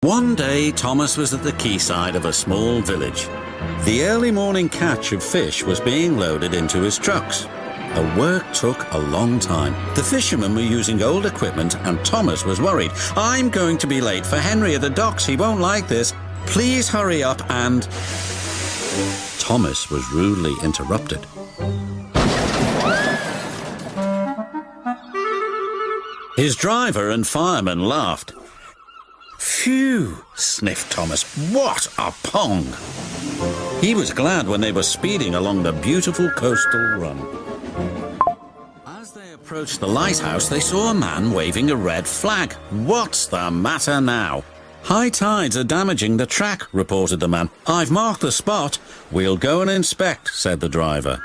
One day, Thomas was at the quayside of a small village. The early morning catch of fish was being loaded into his trucks. The work took a long time. The fishermen were using old equipment and Thomas was worried. "I'm going to be late for Henry at the docks. He won't like this. Please hurry up," and Thomas was rudely interrupted. His driver and fireman laughed. "Phew," sniffed Thomas. "What a pong!" He was glad when they were speeding along the beautiful coastal run. As they approached the lighthouse, they saw a man waving a red flag. "What's the matter now?" "High tides are damaging the track," reported the man. "I've marked the spot." "We'll go and inspect," said the driver.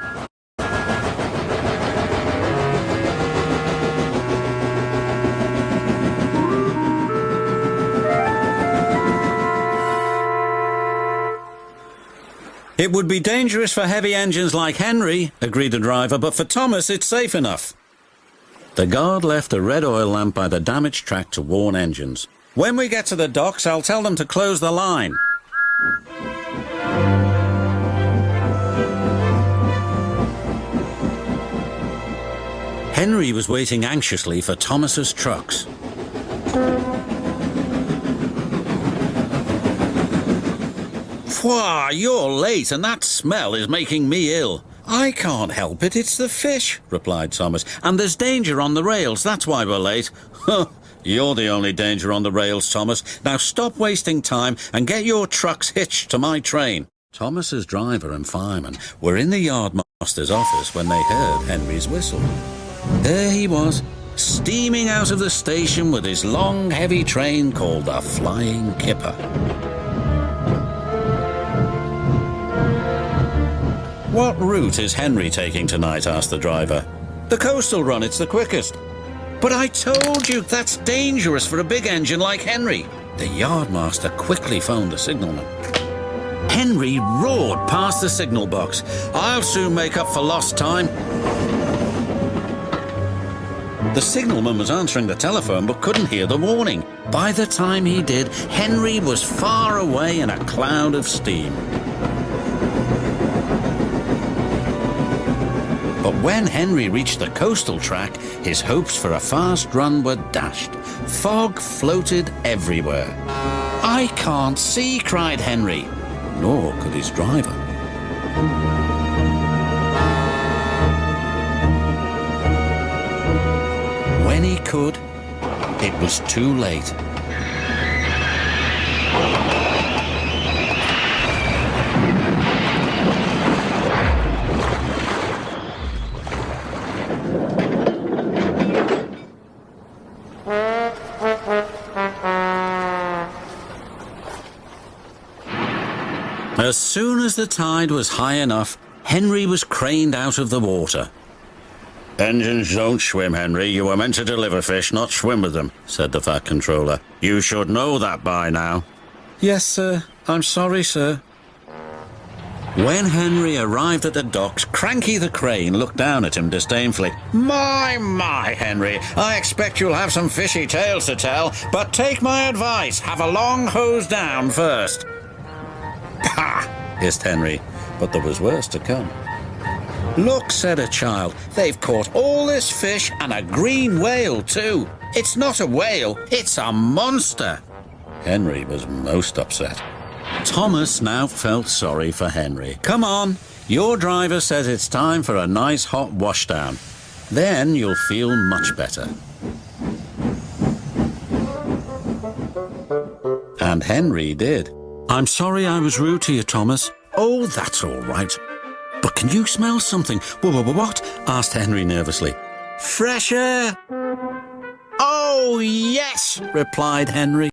"It would be dangerous for heavy engines like Henry," agreed the driver, "but for Thomas it's safe enough." The guard left a red oil lamp by the damaged track to warn engines. "When we get to the docks, I'll tell them to close the line." Henry was waiting anxiously for Thomas's trucks. "Pwah, you're late and that smell is making me ill." "I can't help it, it's the fish," replied Thomas. "And there's danger on the rails, that's why we're late." "Huh, you're the only danger on the rails, Thomas. Now stop wasting time and get your trucks hitched to my train." Thomas's driver and fireman were in the yardmaster's office when they heard Henry's whistle. There he was, steaming out of the station with his long, heavy train called the Flying Kipper. "What route is Henry taking tonight?" asked the driver. "The coastal run, it's the quickest." "But I told you, that's dangerous for a big engine like Henry." The yardmaster quickly phoned the signalman. Henry roared past the signal box. "I'll soon make up for lost time." The signalman was answering the telephone but couldn't hear the warning. By the time he did, Henry was far away in a cloud of steam. But when Henry reached the coastal track, his hopes for a fast run were dashed. Fog floated everywhere. "I can't see," cried Henry. Nor could his driver. When he could, it was too late. As soon as the tide was high enough, Henry was craned out of the water. "Engines don't swim, Henry. You were meant to deliver fish, not swim with them," said the fat controller. "You should know that by now." "Yes, sir. I'm sorry, sir." When Henry arrived at the docks, Cranky the crane looked down at him disdainfully. My, Henry, I expect you'll have some fishy tales to tell, but take my advice, have a long hose down first." "Pah!" hissed Henry, but there was worse to come. "Look," said a child, "they've caught all this fish and a green whale too. It's not a whale, it's a monster." Henry was most upset. Thomas now felt sorry for Henry. "Come on, your driver says it's time for a nice hot washdown. Then you'll feel much better." And Henry did. "I'm sorry I was rude to you, Thomas." "Oh, that's all right. But can you smell something?" What? asked Henry nervously. "Fresh air." "Oh, yes," replied Henry.